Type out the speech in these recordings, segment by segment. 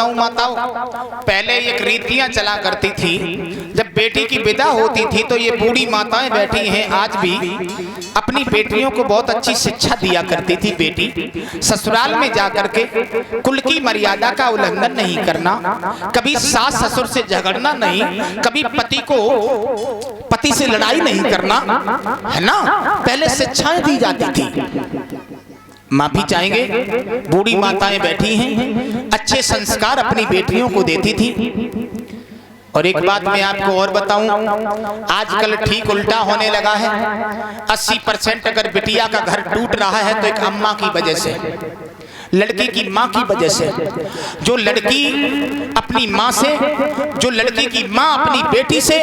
बताऊं माताओं, पहले एक रीतियां चला करती थी। जब बेटी की विदा होती थी तो ये बूढ़ी माताएं बैठी हैं आज भी अपनी बेटियों को बहुत अच्छी शिक्षा दिया करती थी। बेटी ससुराल में जाकर के कुल की मर्यादा का उल्लंघन नहीं करना, कभी सास ससुर से झगड़ना नहीं, कभी पति से लड़ाई नहीं करना, है ना। पहले शिक्षाएं दी जाती थी। माफी चाहेंगे, बूढ़ी माताएं बैठी हैं, अच्छे संस्कार अपनी बेटियों को देती थी। और एक बात मैं आपको और बताऊं, आजकल ठीक उल्टा होने लगा है। 80% अगर बिटिया का घर टूट रहा है तो एक अम्मा की वजह से, लड़की की माँ की वजह से। जो लड़की अपनी माँ से, जो लड़की की माँ अपनी बेटी से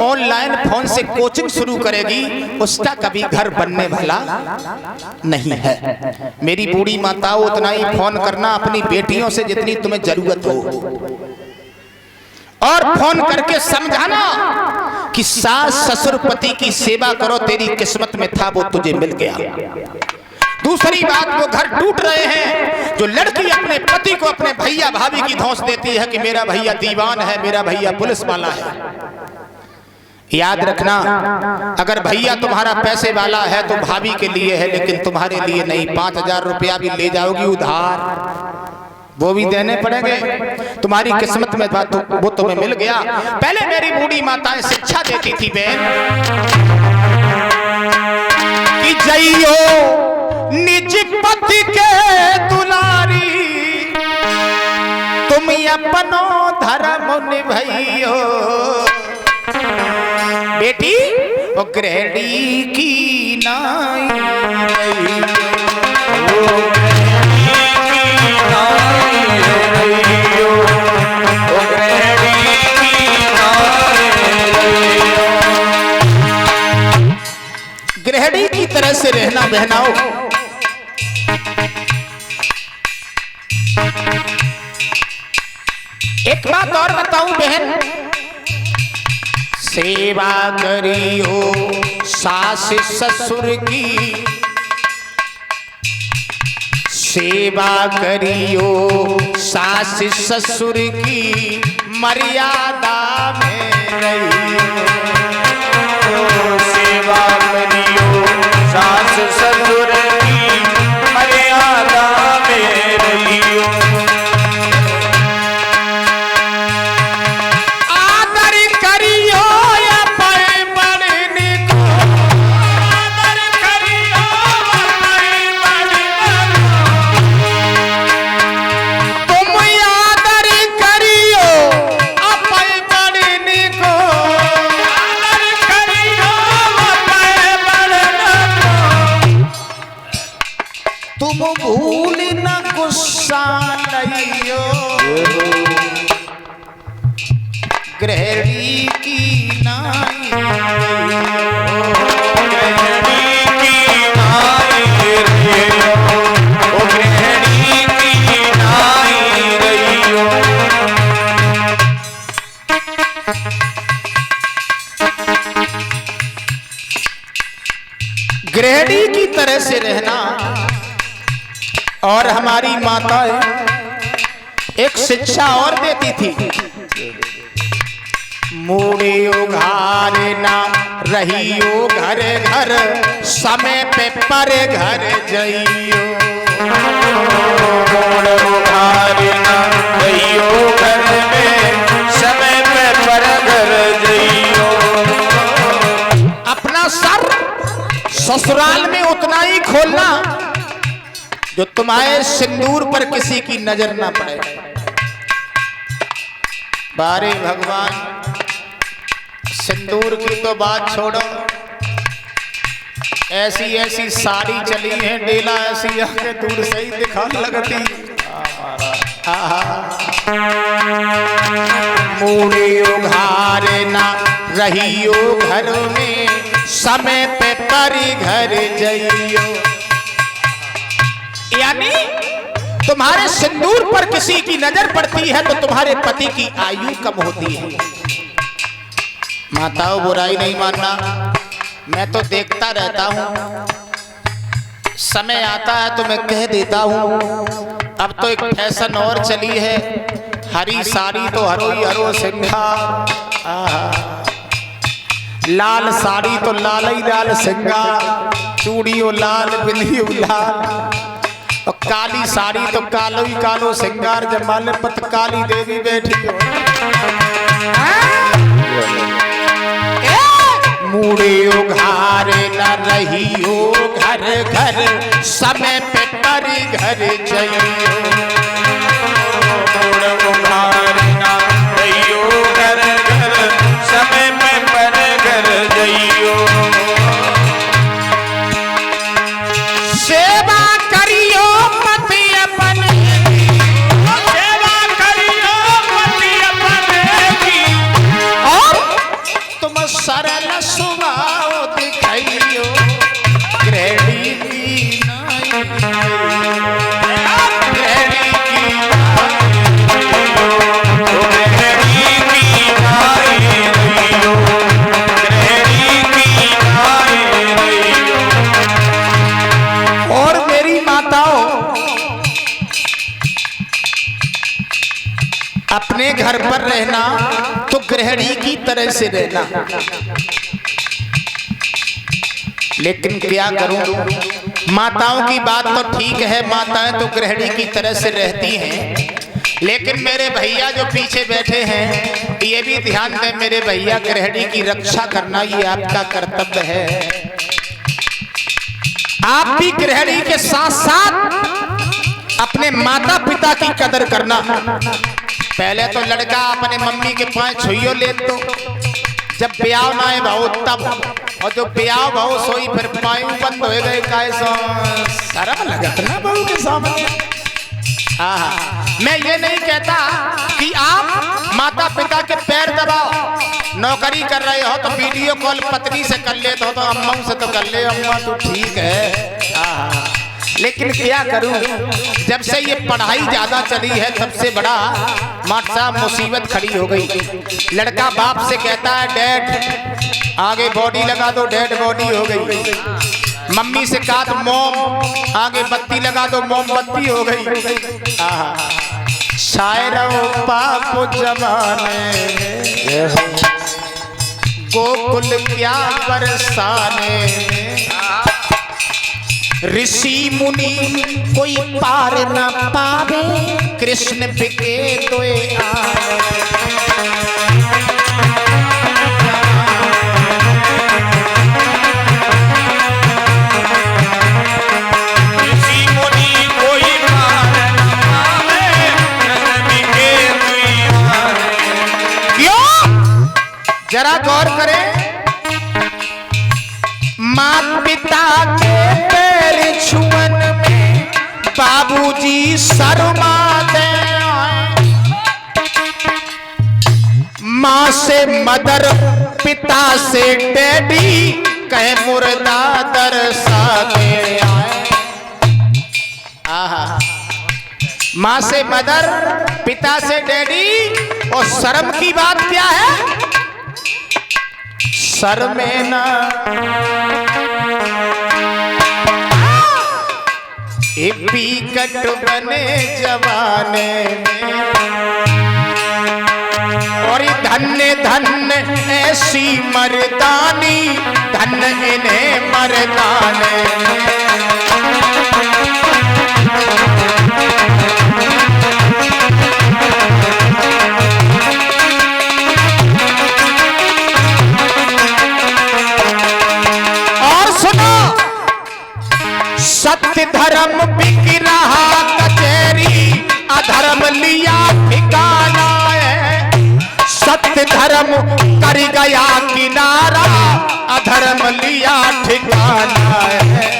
ऑनलाइन फोन से कोचिंग शुरू करेगी, उसका कभी घर बनने वाला नहीं है। मेरी बूढ़ी माताओं, उतना ही फोन करना अपनी बेटियों से जितनी तुम्हें जरूरत हो, और फोन करके समझाना कि सास ससुर पति की सेवा करो, तेरी किस्मत में था वो तुझे मिल गया। दूसरी बात, वो घर टूट रहे हैं जो लड़की अपने पति को अपने भैया भाभी की धौंस देती है कि मेरा भैया दीवान है, मेरा भैया पुलिस वाला है। याद रखना, अगर भैया तुम्हारा पैसे वाला है तो भाभी के लिए है, लेकिन तुम्हारे लिए नहीं। 5000 रुपया भी ले जाओगी उधार, वो भी देने पड़ेंगे। तुम्हारी किस्मत में वो तुम्हें मिल गया। पहले मेरी बूढ़ी माताएं शिक्षा देती थी बहन कि जइयो निज पति के दुलारी, तुम अपनो धर्म निभइयो। बेटी वो गृहिणी की नाई गृहिणी की तरह से रहना बहनाओ। एक बात और बताऊं बहन, सेवा करियो सास ससुर की, सेवा करियो सास ससुर की, मर्यादा में रहियो। सेवा करियो सास ससुर की, मर्यादा में रहियो। आदर करियो या पर बढ़ने को, आदर करियो पर बढ़ने को, तुम आदर करियो अपन बढ़ने को, आदर करियो अपन बढ़ने को, तुम भूल न गुस्सा लइयो। गृहिणी की नाई, गृहिणी की नाई रहियो, ओ गृहिणी की नाई रहियो। गृहिणी की तरह से रहना। और हमारी माताएं एक शिक्षा और देती थी, मूड़े उघारे ना रहियो घर घर, समय पे पर घर जइयो। मूड़े उघारे ना रहियो घर में, समय पे पर घर जइयो। अपना सर ससुराल में उतना ही खोलना जो तुम्हारे सिंदूर पर किसी की नजर ना पड़े। बारे भगवान, सिंदूर की तो बात छोड़ो, ऐसी ऐसी साड़ी चली है डेला, ऐसी आंखें दूर से ही दिखाने लगती। मूड़े उघारे ना रहियो घर में, समय पे परी घर जइयो। यानी तुम्हारे सिंदूर पर किसी की नजर पड़ती है तो तुम्हारे पति की आयु कम होती है। माताओं बुराई नहीं मानना, मैं तो देखता रहता हूँ, समय आता है तो मैं कह देता हूँ। अब तो एक फैशन और चली है, हरी साड़ी तो हरोई हरो सिंगार, लाल साड़ी तो लाल ही लाल सिंगार, चूड़ियों लाल बिंदियों लाल, और काली साड़ी तो कालो ही कालो सिंगार। जमाले पत काली देवी बैठी हो, मूड़े उघारे न रही हो घर घर, समय पे परी घर जइयो। मूड़ उघारे न रही हो घर घर, समय पे पर घर जइयो। सेवा करियो पति अपन, सेवा करियो पति अपन की, और तुम सरल स्वभाव दिखाइयो। गृहिणी की नाई, गृहिणी की गृहिणी की नाई रहियो, गृहिणी की नाई रहियो। और मेरी माताओं, अपने घर पर रहना तो गृहिणी की तरह से रहना, लेकिन क्या करूं, माताओं की बात तो ठीक है, माताएं तो गृहिणी की तरह से रहती हैं, लेकिन मेरे भैया जो पीछे बैठे हैं ये भी ध्यान दें मेरे भैया, गृहिणी की रक्षा करना ये आपका कर्तव्य है। आप भी गृहिणी के साथ साथ अपने माता पिता की कदर करना। पहले तो लड़का अपने मम्मी के पांव छुइयो ले, तो जब ब्याह ना आए भाव तब, और जो ब्याह भाव सोई फिर पायु बंद हो गए, कैसो शर्म लगत ना बहू के सामने। मैं ये नहीं कहता कि आप माता पिता के पैर दबाओ, नौकरी कर रहे हो तो वीडियो कॉल पत्नी से कर ले, तो अम्मा से तो कर ले, अम्मा तो ठीक है। लेकिन क्या करूं, जब से ये पढ़ाई ज्यादा चली है तब से बड़ा माट साहब मुसीबत खड़ी हो गई। लड़का बाप से कहता है डैड आगे बॉडी लगा दो, डेड बॉडी हो गई। मम्मी से कहा तो मोम आगे बत्ती लगा दो, मोमबत्ती हो गई। शायरों पापो जमाने में, गोकुल क्या बरसाने में, ऋषि मुनि कोई पार न पावे, कृष्ण बिके तोए आए। ऋषि मुनि कोई पार न पावे, कृष्ण बिके तोए आए। क्यों? जरा गौर करें, माता पिता के पैर छुअन में बाबूजी शर्मा दे, माँ से मदर पिता से डैडी, कहे मुर्दा दरसा दे आए। माँ से मदर पिता से डैडी, और शर्म की बात क्या है, सर में ना बिकट बने जवाने में, और धन्य धन्य ऐसी मर्दानी, धन्य इन्हें मर्दाने में। सत्य धर्म बिक रहा कचेरी, अधर्म लिया ठिकाना है। सत्य धर्म कर गया किनारा, अधर्म लिया ठिकाना है।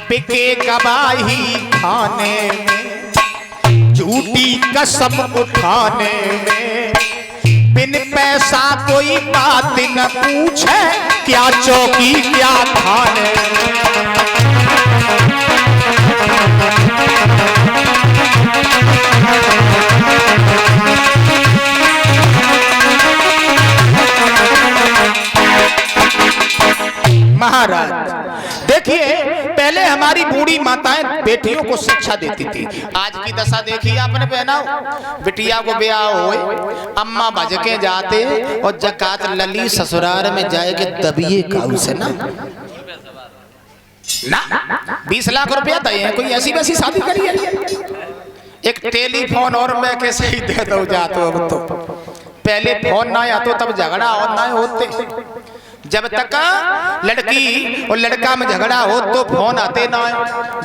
बिके गवाही खाने में, झूठी कसम उठाने में, बिन पैसा कोई बात न पूछे, क्या चौकी क्या खाने। महाराज देखिए, पहले हमारी बूढ़ी बूढ़ी माताएं बेटियों को शिक्षा देती थी। आज की दशा देखी आपने बहनाओ, बिटिया को ब्याह होए अम्मा भज के जाते और जकात लली ससुराल में जाएगे दबिए काऊ से ना 20 लाख रुपया दे, कोई ऐसी वैसी शादी करी है? एक टेलीफोन और मैं कैसे ही दे दो जातो। अब तो पहले फोन ना आतो तब झगड़ा और ना होते। जब तक लड़की और लड़का में झगड़ा हो तो फोन आते ना।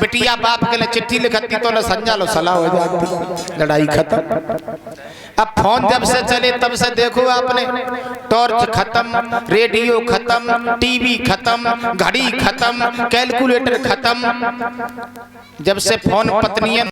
बिटिया बाप के लिए चिट्ठी लिखती तो न संजा लो सलाह हो जाती, लड़ाई खत्म। अब फोन जब से चले तब से देखो आपने, टॉर्च खत्म, रेडियो खत्म, टीवी खत्म, घड़ी खत्म, कैलकुलेटर खत्म। जब से फोन पत्नियां